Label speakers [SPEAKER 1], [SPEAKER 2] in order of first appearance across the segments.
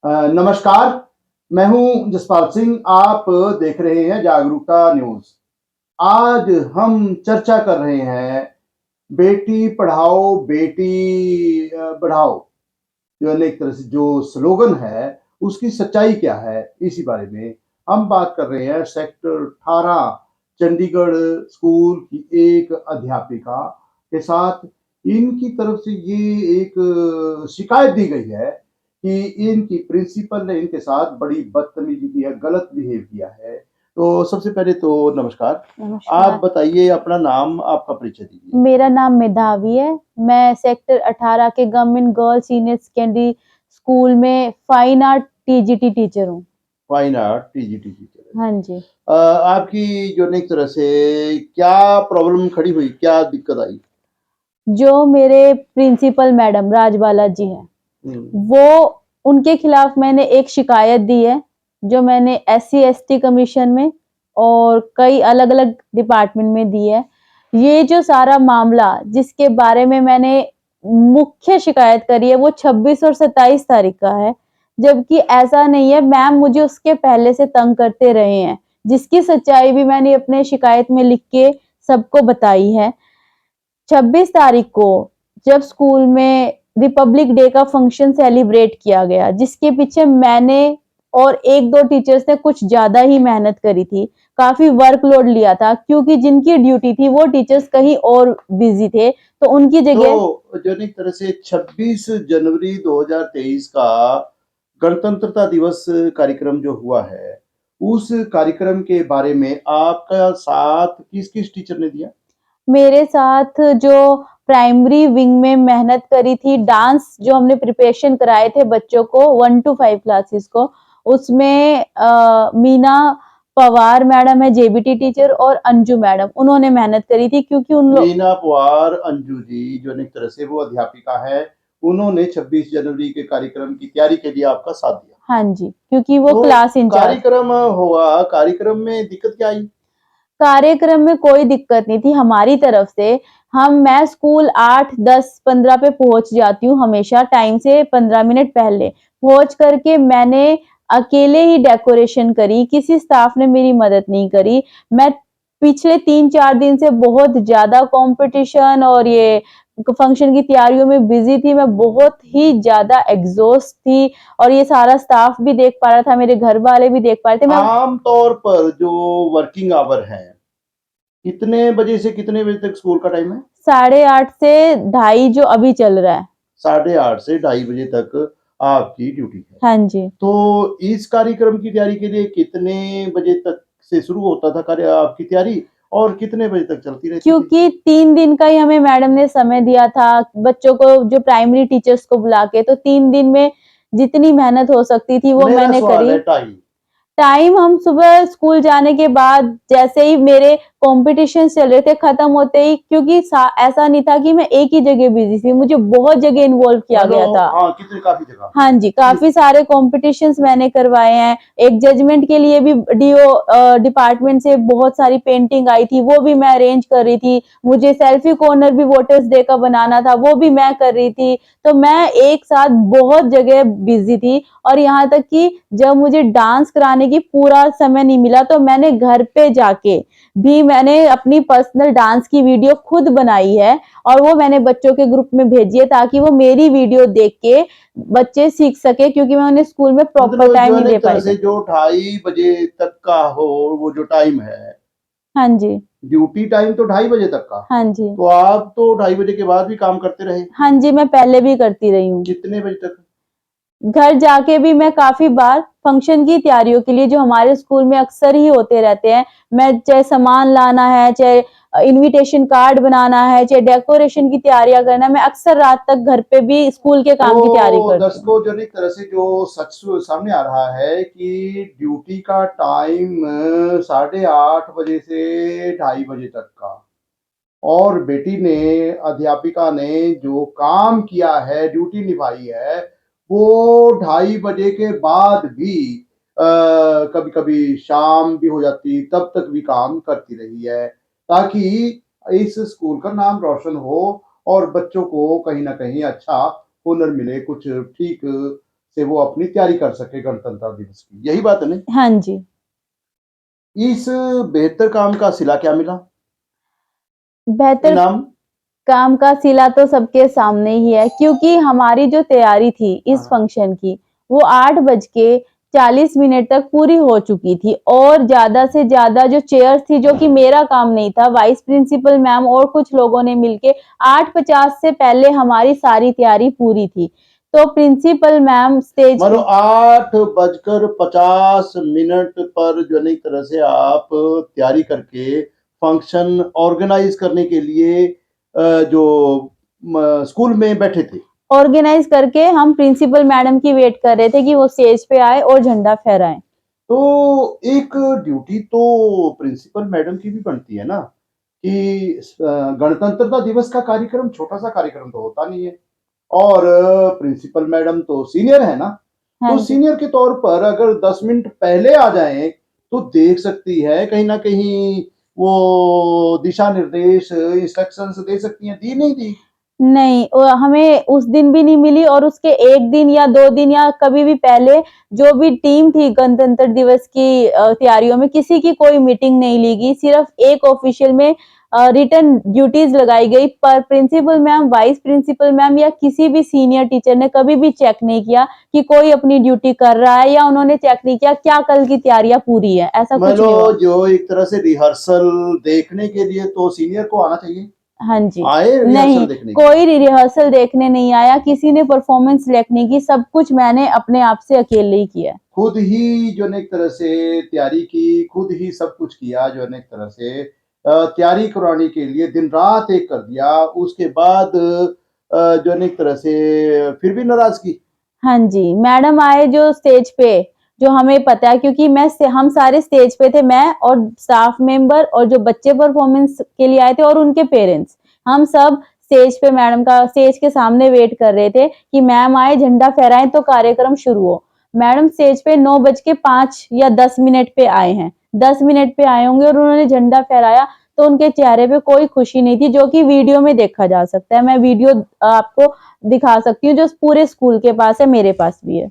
[SPEAKER 1] नमस्कार, मैं हूं जसपाल सिंह। आप देख रहे हैं जागरूकता न्यूज़। आज हम चर्चा कर रहे हैं बेटी पढ़ाओ, बेटी बढ़ाओ, जो एक तरह से जो स्लोगन है, उसकी सच्चाई क्या है? इसी बारे में हम बात कर रहे हैं। सेक्टर 18 चंडीगढ़ स्कूल की एक अध्यापिका के साथ। इनकी तरफ से ये एक शिकायत दी गई है कि इनकी प्रिंसिपल ने इनके साथ बड़ी बदतमीजी की है, गलत बिहेव किया है। तो सबसे पहले तो नमस्कार। आप
[SPEAKER 2] नमस्कार।
[SPEAKER 1] बताइए अपना नाम, आपका परिचय दीजिए।
[SPEAKER 2] मेरा नाम मेधावी है। मैं सेक्टर 18 के government girls senior secondary school में फाइन आर्ट टीजीटी टीचर हूँ।
[SPEAKER 1] फाइन आर्ट टीजीटी टीचर है।
[SPEAKER 2] हाँ जी।
[SPEAKER 1] आपकी जो एक तरह से क्या प्रॉब्लम खड़ी हुई, क्या दिक्कत आई?
[SPEAKER 2] जो मेरे प्रिंसिपल मैडम राजबाला जी हैं, वो उनके खिलाफ मैंने एक शिकायत दी है, जो मैंने एससी एसटी कमीशन में और कई अलग-अलग डिपार्टमेंट में दी है। ये जो सारा मामला जिसके बारे में मैंने मुख्य शिकायत करी है, वो 26 और 27 तारीख का है, जबकि ऐसा नहीं है। मैम मुझे उसके पहले से तंग करते रहे हैं, जिसकी सच्चाई भी मैंने अपने शिकायत में लिख के सबको बताई है। 26 तारीख को जब स्कूल में रिपब्लिक डे का फंक्शन सेलिब्रेट किया गया, जिसके पीछे मैंने और एक दो टीचर्स ने कुछ ज्यादा ही मेहनत करी थी, काफी वर्कलोड लिया था, क्योंकि जिनकी ड्यूटी थी वो टीचर्स कहीं और बिजी थे, तो उनकी जगह
[SPEAKER 1] तो जो एक तरह से 26 जनवरी 2023 का गणतंत्रता दिवस कार्यक्रम जो हुआ है, उस कार्यक्रम के बारे में आपका साथ किस-किस टीचर ने दिया?
[SPEAKER 2] मेरे साथ जो प्राइमरी विंग में मेहनत करी थी, डांस जो हमने प्रिपरेशन कराए थे बच्चों को 1 टू 5 क्लासेस को, उसमें मीना पवार मैडम है जेबीटी टीचर और अंजू मैडम, उन्होंने मेहनत करी थी क्योंकि उन लोग
[SPEAKER 1] मीना पवार अंजू जी जो एक तरह से वो अध्यापिका है, उन्होंने 26 जनवरी के कार्यक्रम की तैयारी के लिए आपका साथ दिया।
[SPEAKER 2] हाँ जी, क्योंकि वो
[SPEAKER 1] तो
[SPEAKER 2] क्लास इंचार्ज।
[SPEAKER 1] कार्यक्रम हुआ, कार्यक्रम में दिक्कत क्या आई?
[SPEAKER 2] कार्यक्रम में कोई दिक्कत नहीं थी हमारी तरफ से। मैं स्कूल 8, 10, 15 पे पहुँच जाती हूँ हमेशा टाइम से 15 मिनट पहले। पहुँच करके मैंने अकेले ही डेकोरेशन करी, किसी स्टाफ ने मेरी मदद नहीं करी। मैं पिछले 3-4 दिन से बहुत ज़्यादा कॉम्पिटिशन और ये फंक्शन की तैयारियों में बिज़ी थी। मैं बहुत ही ज़्यादा एग्ज़ॉस्ट थी और ये सारा स्टाफ भी देख पा रहा था, मेरे घर वाले भी देख पा रहे थे। मैं
[SPEAKER 1] आम तौर पर जो वर्किंग आवर है, कितने बजे से कितने बजे तक स्कूल का टाइम है?
[SPEAKER 2] 8:30 से ढाई जो अभी चल रहा है।
[SPEAKER 1] 8:30 से ढाई बजे तक आपकी ड्यूटी है।
[SPEAKER 2] हाँ जी।
[SPEAKER 1] तो इस कार्यक्रम की तैयारी के लिए कितने बजे तक से शुरू होता था कार्य आपकी तैयारी और कितने बजे तक चलती रहती थी?
[SPEAKER 2] क्योंकि 3 दिन का ही हमें मैडम ने समय दिया था, बच्चों को जो प्राइमरी टीचर्स को बुला के, तो 3 दिन में जितनी मेहनत हो सकती थी वो
[SPEAKER 1] मेरा
[SPEAKER 2] मैंने
[SPEAKER 1] सवाल
[SPEAKER 2] करी।
[SPEAKER 1] है टाइम।
[SPEAKER 2] टाइम हम सुबह स्कूल जाने के बाद जैसे ही मेरे कॉम्पिटिशन चल रहे थे खत्म होते ही, क्योंकि ऐसा नहीं था कि मैं एक ही जगह बिजी थी, मुझे बहुत जगह इन्वॉल्व किया गया
[SPEAKER 1] मतलब
[SPEAKER 2] था।
[SPEAKER 1] हाँ, कितने काफ़ी जगह।
[SPEAKER 2] हाँ जी, काफ़ी सारे कॉम्पिटिशन्स मैंने करवाए हैं। एक जजमेंट के लिए भी डिपार्टमेंट से बहुत सारी पेंटिंग आई थी, वो भी मैं अरेंज कर रही थी। मुझे सेल्फी कॉर्नर भी वोटर्स डे का बनाना था, वो भी मैं कर रही थी। तो मैं एक साथ बहुत जगह बिज़ी थी और यहाँ तक कि जब मुझे डांस कराने की पूरा समय नहीं मिला, तो मैंने घर पे जाके भी मैंने अपनी पर्सनल डांस की वीडियो खुद बनाई है और वो मैंने बच्चों के ग्रुप में भेजी है, ताकि वो मेरी वीडियो देख के बच्चे सीख सके, क्योंकि मैं उन्हें स्कूल में प्रॉपर
[SPEAKER 1] मतलब
[SPEAKER 2] टाइम
[SPEAKER 1] जो है
[SPEAKER 2] नहीं
[SPEAKER 1] ना
[SPEAKER 2] दे
[SPEAKER 1] एक तरह
[SPEAKER 2] पाई
[SPEAKER 1] से
[SPEAKER 2] थी।
[SPEAKER 1] जो ढाई बजे तक का हो, वो जो टाइम है,
[SPEAKER 2] हाँ जी।
[SPEAKER 1] ड्यूटी टाइम तो 2:30 बजे तक का।
[SPEAKER 2] हाँ जी।
[SPEAKER 1] तो आप तो 2:30 बजे के बाद भी काम करते रहे।
[SPEAKER 2] हाँ जी, मैं पहले भी करती रही हूँ।
[SPEAKER 1] कितने बजे तक?
[SPEAKER 2] घर जाके भी मैं काफ़ी बार फंक्शन की तैयारियों के लिए, जो हमारे स्कूल में अक्सर ही होते रहते हैं, मैं चाहे सामान लाना है, चाहे इन्विटेशन कार्ड बनाना है, चाहे डेकोरेशन की तैयारियाँ करना है, मैं अक्सर रात तक घर पे भी स्कूल के काम की तैयारी
[SPEAKER 1] तो
[SPEAKER 2] करती हूँ।
[SPEAKER 1] दर्शकों जो एक तरह से जो सच सामने आ रहा है कि ड्यूटी का टाइम 8:30 बजे से 2:30 बजे तक का, और बेटी ने, अध्यापिका ने जो काम किया है, ड्यूटी निभाई है, वो 2:30 बजे के बाद भी कभी-कभी शाम भी हो जाती, तब तक भी काम करती रही है, ताकि इस स्कूल का नाम रोशन हो और बच्चों को कहीं न कहीं अच्छा हुनर मिले, कुछ ठीक से वो अपनी तैयारी कर सके गणतंत्र दिवस की, यही बात है ना?
[SPEAKER 2] हाँ जी।
[SPEAKER 1] इस बेहतर काम का सिला क्या मिला?
[SPEAKER 2] बेहतर
[SPEAKER 1] इनाम?
[SPEAKER 2] काम का सिला तो सबके सामने ही है, क्योंकि हमारी जो तैयारी थी इस
[SPEAKER 1] हाँ।
[SPEAKER 2] फंक्शन की, वो 8:40 तक पूरी हो चुकी थी और ज़्यादा से ज़्यादा जो चेयर्स थी, जो कि मेरा काम नहीं था, वाइस प्रिंसिपल मैम और कुछ लोगों ने मिलके 8:50 से पहले हमारी सारी तैयारी पूरी थी। तो प्रिंसिपल मैम स्टेज
[SPEAKER 1] मानो
[SPEAKER 2] पे
[SPEAKER 1] 8:50 पर जो है ना एक तरह से आप तैयारी करके फंक्शन ऑर्गेनाइज करने के लिए जो स्कूल में बैठे थे।
[SPEAKER 2] ऑर्गेनाइज करके हम प्रिंसिपल मैडम की वेट कर रहे थे कि वो स्टेज पे आए और झंडा फहराएं।
[SPEAKER 1] तो एक ड्यूटी तो प्रिंसिपल मैडम की भी बनती है ना कि गणतंत्रता दिवस का कार्यक्रम छोटा सा कार्यक्रम तो होता नहीं है और प्रिंसिपल मैडम तो सीनियर है ना,
[SPEAKER 2] हाँ
[SPEAKER 1] तो
[SPEAKER 2] जी।
[SPEAKER 1] सीनियर के तौर पर अगर 10 मिनट पहले आ जाएं तो देख सकती है कहीं ना कहीं वो दिशा निर्देश इंस्ट्रक्शंस दे सकती हैं, दी नहीं दी?
[SPEAKER 2] नहीं, हमें उस दिन भी नहीं मिली और उसके 1 दिन या 2 दिन या कभी भी पहले जो भी टीम थी गणतंत्र दिवस की तैयारियों में, किसी की कोई मीटिंग नहीं ली गई। सिर्फ एक ऑफिशियल में रिटन ड्यूटीज लगाई गई, पर principal ma'am, vice principal ma'am या किसी भी सीनियर टीचर ने कभी भी चेक नहीं किया कि कोई अपनी ड्यूटी कर रहा है, या उन्होंने चेक नहीं किया क्या कल की तैयारियां पूरी है। ऐसा
[SPEAKER 1] मान
[SPEAKER 2] कुछ
[SPEAKER 1] लो
[SPEAKER 2] नहीं हुआ।
[SPEAKER 1] जो एक तरह से रिहर्सल देखने के लिए तो सीनियर को आना चाहिए,
[SPEAKER 2] हाँ जी।
[SPEAKER 1] आए रिहर्सल
[SPEAKER 2] नहीं,
[SPEAKER 1] देखने के लिए?
[SPEAKER 2] कोई रिहर्सल देखने नहीं आया, किसी ने परफॉर्मेंस सिलेक्ट नहीं की, सब कुछ मैंने अपने आप से अकेले ही किया।
[SPEAKER 1] खुद ही जो है ना एक तरह से तैयारी की, खुद ही सब कुछ किया जो है ना एक तरह से तैयारी करवाने के लिए दिन रात एक कर दिया, उसके बाद जो है ना एक तरह से फिर भी नाराजगी?
[SPEAKER 2] हाँ जी, मैडम आए जो स्टेज पे, जो हमें पता है, क्योंकि हम सारे स्टेज पे थे, मैं और स्टाफ मेंबर और जो बच्चे परफॉर्मेंस के लिए आए थे और उनके पेरेंट्स। हम सब स्टेज पे मैडम का स्टेज के सामने वेट कर रहे थे कि मैम आए, झंडा फहराएं तो कार्यक्रम शुरू हो। मैडम स्टेज पे 9:05 या 10 मिनट पे आए हैं। 10 मिनट पे आए होंगे और उन्होंने झंडा फहराया, तो उनके चेहरे पे कोई खुशी नहीं थी, जो कि वीडियो में देखा जा सकता है। मैं वीडियो आपको दिखा सकती हूँ, जो पूरे स्कूल के पास है, मेरे पास भी है।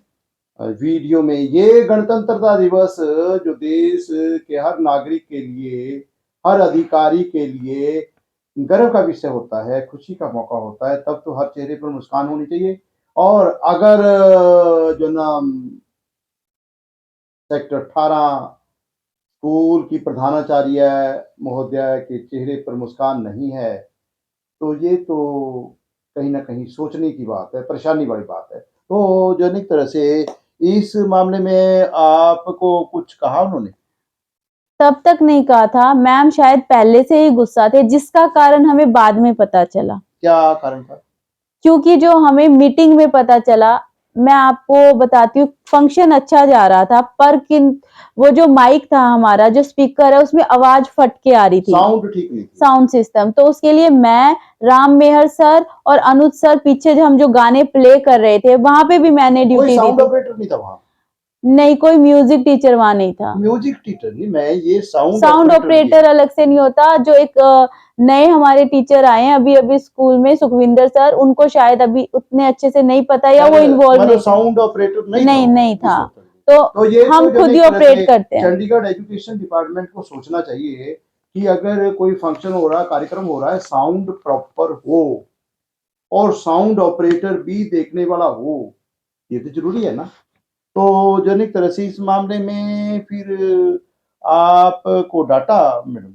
[SPEAKER 1] वीडियो में ये गणतंत्रता दिवस जो देश के हर नागरिक के लिए, हर अधिकारी के लिए गर्व का विषय होता है, खुशी का मौका होता है, तब तो हर चेहरे पर मुस्कान होनी चाहिए। और अगर जो ना सेक्टर 18 स्कूल की प्रधानाचार्य महोदया के चेहरे पर मुस्कान नहीं है, तो ये तो कहीं न कहीं सोचने की बात है, परेशानी वाली बात है। तो जो है ना एक तरह से इस मामले में आपको कुछ कहा उन्होंने?
[SPEAKER 2] तब तक नहीं कहा था, मैम शायद पहले से ही गुस्सा थे, जिसका कारण हमें बाद में पता चला।
[SPEAKER 1] क्या कारण था?
[SPEAKER 2] क्योंकि जो हमें मीटिंग में पता चला, मैं आपको बताती हूँ, फंक्शन अच्छा जा रहा था, पर किन वो जो माइक था हमारा, जो स्पीकर है, उसमें आवाज़ फट के आ रही थी।
[SPEAKER 1] साउंड ठीक नहीं थी।
[SPEAKER 2] साउंड सिस्टम, तो उसके लिए मैं, राम मेहर सर और अनुज सर पीछे जो हम जो गाने प्ले कर रहे थे, वहाँ पे भी मैंने
[SPEAKER 1] कोई
[SPEAKER 2] ड्यूटी दी
[SPEAKER 1] साउंड
[SPEAKER 2] थी।
[SPEAKER 1] ऑपरेटर नहीं था वहाँ?
[SPEAKER 2] नहीं, कोई म्यूजिक टीचर वहाँ नहीं था।
[SPEAKER 1] म्यूजिक टीचर नहीं, मैं ये साउंड
[SPEAKER 2] साउंड
[SPEAKER 1] ऑपरेटर ये
[SPEAKER 2] ऑपरेटर अलग से नहीं होता, जो एक नए हमारे टीचर आए हैं अभी-अभी स्कूल में, सुखविंदर सर, उनको शायद अभी उतने अच्छे से नहीं पता या वो इन्वॉल्व
[SPEAKER 1] मतलब
[SPEAKER 2] नहीं थे।
[SPEAKER 1] साउंड ऑपरेटर नहीं था
[SPEAKER 2] नहीं,
[SPEAKER 1] वहाँ
[SPEAKER 2] नहीं
[SPEAKER 1] उस
[SPEAKER 2] था।
[SPEAKER 1] वक़्त।
[SPEAKER 2] तो
[SPEAKER 1] तो ये
[SPEAKER 2] हम
[SPEAKER 1] तो जो है
[SPEAKER 2] खुद
[SPEAKER 1] ना
[SPEAKER 2] ही
[SPEAKER 1] एक तरह
[SPEAKER 2] ऑपरेट
[SPEAKER 1] से
[SPEAKER 2] करते हैं।
[SPEAKER 1] चंडीगढ़ एजुकेशन डिपार्टमेंट को सोचना चाहिए कि अगर कोई फंक्शन हो रहा है, कार्यक्रम हो रहा है, साउंड प्रॉपर हो और साउंड ऑपरेटर भी देखने वाला हो, ये तो ज़रूरी है ना। तो जो है ना एक तरह से इस मामले में फिर आपको डाँटा मैडम?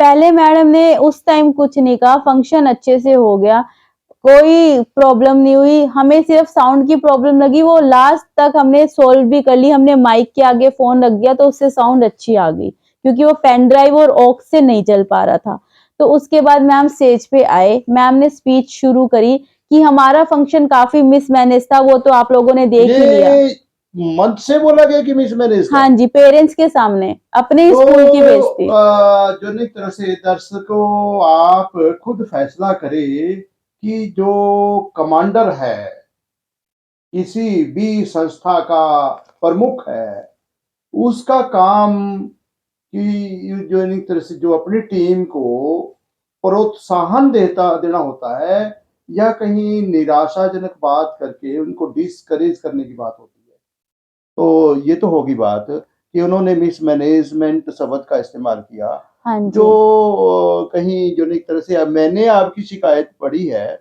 [SPEAKER 2] पहले मैडम ने उस टाइम कुछ नहीं कहा, फंक्शन अच्छे से हो गया, कोई प्रॉब्लम नहीं हुई, हमें सिर्फ साउंड की प्रॉब्लम लगी, वो लास्ट तक हमने सॉल्व भी कर ली, हमने माइक के आगे फ़ोन रख दिया तो उससे साउंड अच्छी आ गई, क्योंकि वो पेन ड्राइव और ऑक्स से नहीं चल पा रहा था। तो उसके बाद मैम स्टेज पे आए, मैम ने स्पीच शुरू करी कि हमारा फंक्शन काफ़ी मिसमैनेज था, वो तो आप लोगों ने देख ही लिया।
[SPEAKER 1] ये मंच से बोला गया कि मिसमैनेज था?
[SPEAKER 2] हाँ जी, पेरेंट्स के सामने, अपने ही
[SPEAKER 1] तो
[SPEAKER 2] स्कूल की बेइज़्ज़ती।
[SPEAKER 1] जो ना एक तरह से दर्शकों आप खुद फैसला करें कि जो कमांडर है, किसी भी संस्था का प्रमुख है, उसका काम कि जो एक तरह से जो अपनी टीम को प्रोत्साहन देना होता है या कहीं निराशाजनक बात करके उनको डिस्करेज करने की बात होती है। तो ये तो होगी बात कि उन्होंने मिसमैनेजमेंट शब्द का इस्तेमाल किया,
[SPEAKER 2] हाँ
[SPEAKER 1] जो
[SPEAKER 2] जी।
[SPEAKER 1] कहीं जो एक तरह से मैंने आपकी शिकायत पढ़ी है।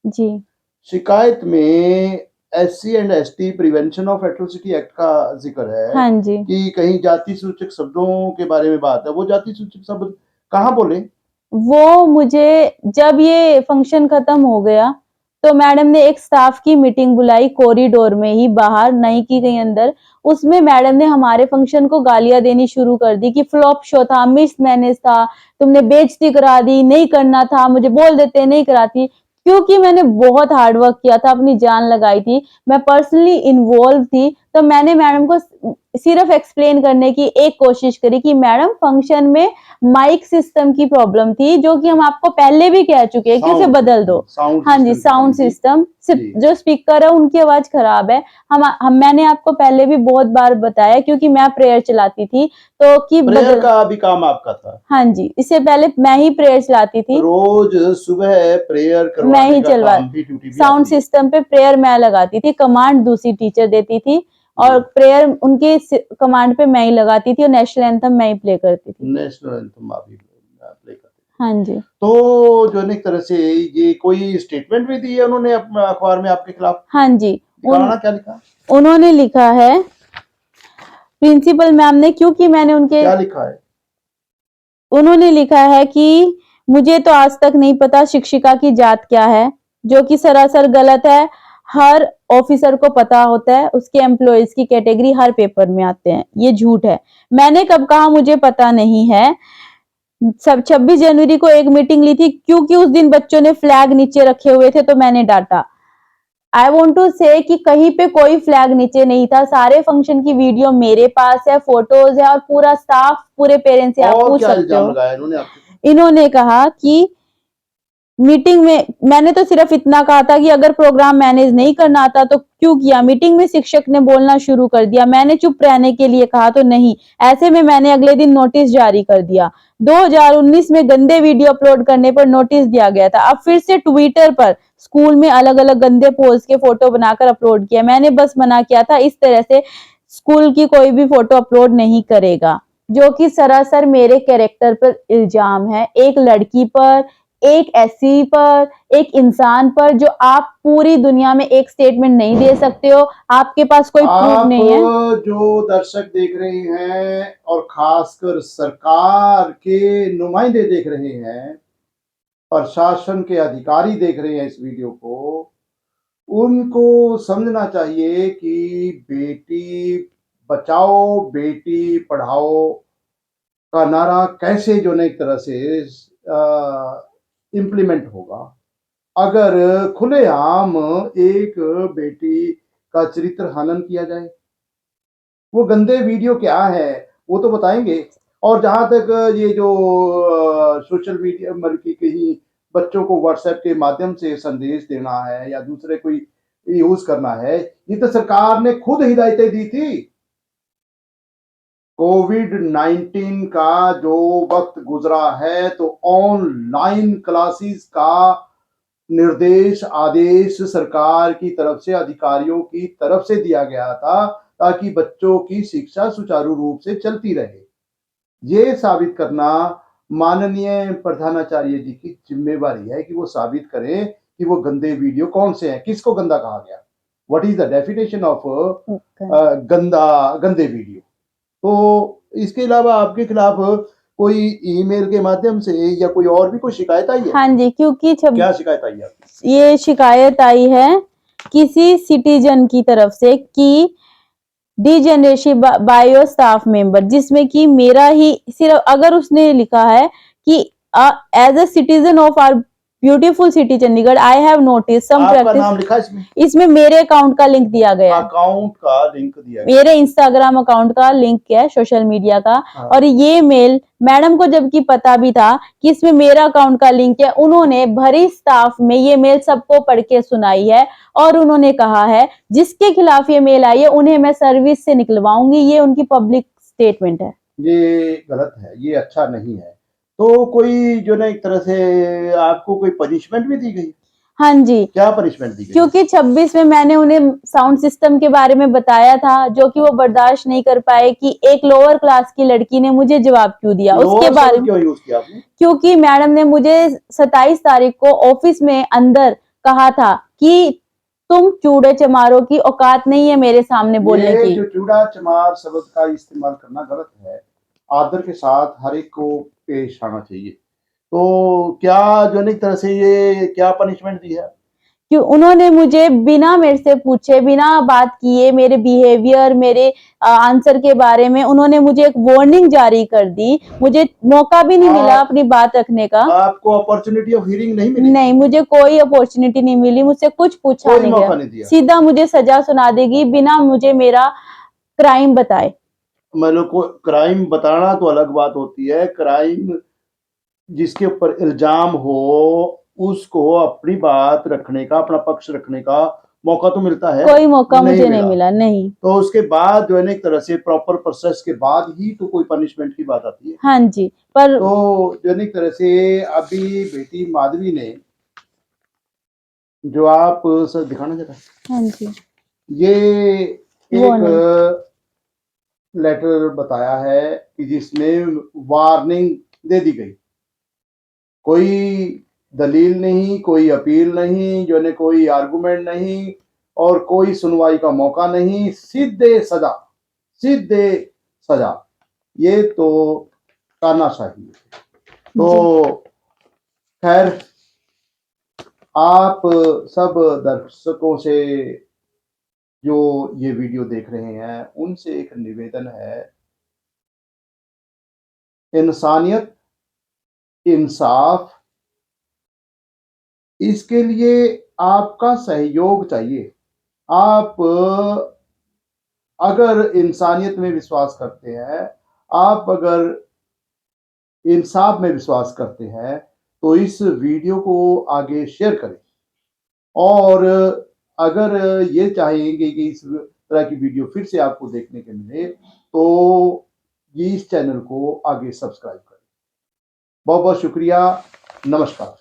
[SPEAKER 2] जी।
[SPEAKER 1] शिकायत में SC and ST prevention of atrocity act का ज़िक्र है
[SPEAKER 2] हाँ जी।
[SPEAKER 1] कि कहीं जाति सूचक शब्दों के बारे में बात है। वो जाति सूचक शब्द कहाँ बोले?
[SPEAKER 2] वो मुझे जब ये फंक्शन खत्म हो गया, तो मैडम ने एक स्टाफ की मीटिंग बुलाई कॉरिडोर में ही बाहर, नहीं की कहीं अंदर। उसमें मैडम ने हमारे फंक्शन को गालियाँ देनी शुरू कर दी कि फ्लॉप शो था, मिसमैनेज था, तुमने बेइज्जती करा दी, नहीं करना था, मुझे बोल देते नहीं कराती। क्योंकि मैंने बहुत हार्ड वर्क किया था, अपनी जान लगाई थी, मैं पर्सनली इन्वॉल्व थी, तो मैंने मैडम को सिर्फ एक्सप्लेन करने की एक कोशिश करी कि मैडम फंक्शन में माइक सिस्टम की प्रॉब्लम थी, जो कि हम आपको पहले भी कह चुके हैं कि उसे बदल दो।
[SPEAKER 1] साउंड
[SPEAKER 2] हाँ जी,
[SPEAKER 1] सिस्टम की
[SPEAKER 2] साउंड
[SPEAKER 1] कमी थी।
[SPEAKER 2] सिस्टम
[SPEAKER 1] जी।
[SPEAKER 2] जो स्पीकर है उनकी आवाज खराब है। हम मैंने आपको पहले भी बहुत बार बताया, क्योंकि मैं प्रेयर चलाती थी, तो कि
[SPEAKER 1] प्रेयर
[SPEAKER 2] बदल
[SPEAKER 1] का भी काम आपका था।
[SPEAKER 2] हाँ जी, इससे पहले मैं ही प्रेयर चलाती थी।
[SPEAKER 1] रोज सुबह प्रेयर
[SPEAKER 2] मैं
[SPEAKER 1] करवाने
[SPEAKER 2] ही
[SPEAKER 1] का
[SPEAKER 2] चलवा
[SPEAKER 1] काम भी ड्यूटी भी
[SPEAKER 2] साउंड
[SPEAKER 1] आपकी है।
[SPEAKER 2] सिस्टम पे प्रेयर मैं लगाती थी, कमांड दूसरी टीचर देती थी और
[SPEAKER 1] जी।
[SPEAKER 2] प्रेयर उनके कमांड पे मैं ही लगाती थी और नेशनल एंथम मैं ही प्ले करती थी।
[SPEAKER 1] नेशनल एंथम आप भी प्ले करते थे।
[SPEAKER 2] हाँ जी।
[SPEAKER 1] तो जो है ना एक तरह से ये कोई स्टेटमेंट भी दी है उन्होंने अखबार में आपके खिलाफ?
[SPEAKER 2] हाँ जी,
[SPEAKER 1] दिखाना क्या लिखा?
[SPEAKER 2] उन्होंने लिखा है प्रिंसिपल मैम ने, क्योंकि मैंने उनके
[SPEAKER 1] क्या लिखा है?
[SPEAKER 2] उन्होंने लिखा है कि मुझे तो आज तक नहीं पता शिक्षिका की जात क्या है, जो कि सरासर गलत है। हर ऑफिसर को पता होता है, उसके एम्प्लॉइज की कैटेगरी हर पेपर में आते हैं, ये झूठ है। मैंने कब कहा मुझे पता नहीं है। सब 26 जनवरी को एक मीटिंग ली थी, क्योंकि उस दिन बच्चों ने फ्लैग नीचे रखे हुए थे, तो मैंने डांटा। आई वॉन्ट टू से कि कहीं पे कोई फ्लैग नीचे नहीं था, सारे फंक्शन की वीडियो मेरे पास है, फोटोज है और पूरा स्टाफ, पूरे पेरेंट्स से आप
[SPEAKER 1] और
[SPEAKER 2] पूछ
[SPEAKER 1] क्या
[SPEAKER 2] सकते
[SPEAKER 1] इल्जाम
[SPEAKER 2] हो।
[SPEAKER 1] लगाया इन्होंने आपके?
[SPEAKER 2] इन्होंने कहा कि मीटिंग में मैंने तो सिर्फ इतना कहा था कि अगर प्रोग्राम मैनेज नहीं करना आता तो क्यों किया। मीटिंग में शिक्षक ने बोलना शुरू कर दिया, मैंने चुप रहने के लिए कहा तो नहीं। ऐसे में मैंने अगले दिन नोटिस जारी कर दिया। 2019 में गंदे वीडियो अपलोड करने पर नोटिस दिया गया था। अब फिर से ट्विटर पर स्कूल में अलग अलग गंदे पोज के फोटो बनाकर अपलोड किया। मैंने बस मना किया था, इस तरह से स्कूल की कोई भी फोटो अपलोड नहीं करेगा, जो कि सरासर मेरे कैरेक्टर पर इल्जाम है, एक लड़की पर, एक एससी पर, एक इंसान पर, जो आप पूरी दुनिया में एक स्टेटमेंट नहीं दे सकते हो, आपके पास कोई प्रूफ नहीं है।
[SPEAKER 1] जो दर्शक देख रहे हैं और खासकर सरकार के नुमाइंदे देख रहे हैं, प्रशासन के अधिकारी देख रहे हैं इस वीडियो को, उनको समझना चाहिए कि बेटी बचाओ बेटी पढ़ाओ का नारा कैसे जो है एक तरह से इम्प्लीमेंट होगा। अगर खुलेआम एक बेटी का चरित्र हनन किया जाए, वो गंदे वीडियो क्या है वो तो बताएंगे। और जहां तक ये जो सोशल मीडिया मतलब कि कहीं बच्चों को व्हाट्सएप के माध्यम से संदेश देना है या दूसरे कोई यूज करना है, ये तो सरकार ने खुद हिदायतें दी थी। कोविड-19 का जो वक्त गुजरा है तो ऑनलाइन क्लासेस का निर्देश आदेश सरकार की तरफ से अधिकारियों की तरफ से दिया गया था, ताकि बच्चों की शिक्षा सुचारू रूप से चलती रहे। ये साबित करना माननीय प्रधानाचार्य जी की जिम्मेवारी है कि वो साबित करें कि वो गंदे वीडियो कौन से हैं, किसको गंदा कहा गया, what is the definition of गंदे वीडियो। तो इसके अलावा आपके खिलाफ कोई ईमेल के माध्यम से या कोई और भी कोई शिकायत आई है?
[SPEAKER 2] हाँ जी, क्योंकि
[SPEAKER 1] क्या शिकायत आई है?
[SPEAKER 2] ये शिकायत आई है किसी सिटीजन की तरफ से कि D generation bio staff member, जिसमें कि मेरा ही सिर्फ, अगर उसने लिखा है कि as a citizen of our beautiful city Chandigarh I have notice some
[SPEAKER 1] आपका
[SPEAKER 2] प्रैक्टिस,
[SPEAKER 1] नाम लिखा इसमें?
[SPEAKER 2] इसमें मेरे अकाउंट का लिंक दिया गया है,
[SPEAKER 1] अकाउंट का लिंक दिया गया,
[SPEAKER 2] मेरे इंस्टाग्राम अकाउंट का लिंक है सोशल मीडिया का।
[SPEAKER 1] हाँ।
[SPEAKER 2] और ये मेल मैडम को जबकि पता भी था कि इसमें मेरा अकाउंट का लिंक है, उन्होंने भरी स्टाफ में ये मेल सबको पढ़ के सुनाई है और उन्होंने कहा है जिसके खिलाफ ये मेल आई है उन्हें मैं सर्विस से निकलवाऊंगी। ये उनकी पब्लिक स्टेटमेंट है।
[SPEAKER 1] ये गलत है, ये अच्छा नहीं है। तो कोई जो ना एक तरह से आपको कोई पनिशमेंट भी दी गई?
[SPEAKER 2] हाँ जी,
[SPEAKER 1] क्या पनिशमेंट दी गई?
[SPEAKER 2] क्योंकि 26 में मैंने उन्हें साउंड सिस्टम के बारे में बताया था, जो कि वो बर्दाश्त नहीं कर पाए कि एक लोअर क्लास की लड़की ने मुझे जवाब क्यों दिया उसके
[SPEAKER 1] लोअर
[SPEAKER 2] बारे
[SPEAKER 1] शब्द
[SPEAKER 2] में।
[SPEAKER 1] क्यों यूज किया आपने?
[SPEAKER 2] क्योंकि मैडम ने मुझे 27 तारीख को ऑफिस में अंदर कहा था कि तुम चूड़े चमारों की औकात नहीं है मेरे सामने बोलने
[SPEAKER 1] ये
[SPEAKER 2] की।
[SPEAKER 1] जो चूड़ा चमार शब्द का इस्तेमाल करना गलत है। आदर के साथ हर एक को पेश आना चाहिए। तो क्या जो है ना एक तरह से ये क्या पनिशमेंट दी है?
[SPEAKER 2] कि उन्होंने मुझे बिना मेरे से पूछे, बिना बात किए, मेरे बिहेवियर, मेरे आंसर के बारे में उन्होंने मुझे एक वार्निंग जारी कर दी। मुझे मौका भी नहीं मिला अपनी बात रखने का।
[SPEAKER 1] आपको अपॉर्चुनिटी ऑफ हियरिंग नहीं मिली?
[SPEAKER 2] नहीं, मुझे कोई अपॉर्चुनिटी नहीं मिली, मुझसे कुछ पूछा
[SPEAKER 1] कोई
[SPEAKER 2] नहीं
[SPEAKER 1] मौका
[SPEAKER 2] गया।
[SPEAKER 1] नहीं दिया?
[SPEAKER 2] सीधा मुझे सजा सुना देगी बिना मुझे मेरा क्राइम बताए।
[SPEAKER 1] मतलब को क्राइम बताना तो अलग बात होती है। क्राइम जिसके ऊपर इल्जाम हो उसको अपनी बात रखने का, अपना पक्ष रखने का मौका तो मिलता है।
[SPEAKER 2] कोई मौका मुझे नहीं
[SPEAKER 1] मिला।
[SPEAKER 2] मिला, नहीं।
[SPEAKER 1] तो उसके बाद जो है ना एक तरह से प्रॉपर प्रोसेस के बाद ही तो कोई पनिशमेंट की बात आती है।
[SPEAKER 2] हाँ जी, पर
[SPEAKER 1] तो जो है ना एक तरह से अभी बेटी माधवी ने जो आप सर दिखाना जरा,
[SPEAKER 2] हाँ जी,
[SPEAKER 1] ये
[SPEAKER 2] वो
[SPEAKER 1] एक
[SPEAKER 2] नहीं।
[SPEAKER 1] लेटर बताया है कि जिसमें वार्निंग दे दी गई। कोई दलील नहीं, कोई अपील नहीं, जो है कोई आर्गुमेंट नहीं और कोई सुनवाई का मौका नहीं, सीधे सजा, सीधे सजा। ये तो तानाशाही है। तो खैर आप सब दर्शकों से जो ये वीडियो देख रहे हैं उनसे एक निवेदन है, इंसानियत, इंसाफ, इसके लिए आपका सहयोग चाहिए। आप अगर इंसानियत में विश्वास करते हैं, आप अगर इंसाफ में विश्वास करते हैं, तो इस वीडियो को आगे शेयर करें। और अगर ये चाहेंगे कि इस तरह की वीडियो फिर से आपको देखने को मिले, तो ये इस चैनल को आगे सब्सक्राइब करें। बहुत बहुत शुक्रिया। नमस्कार।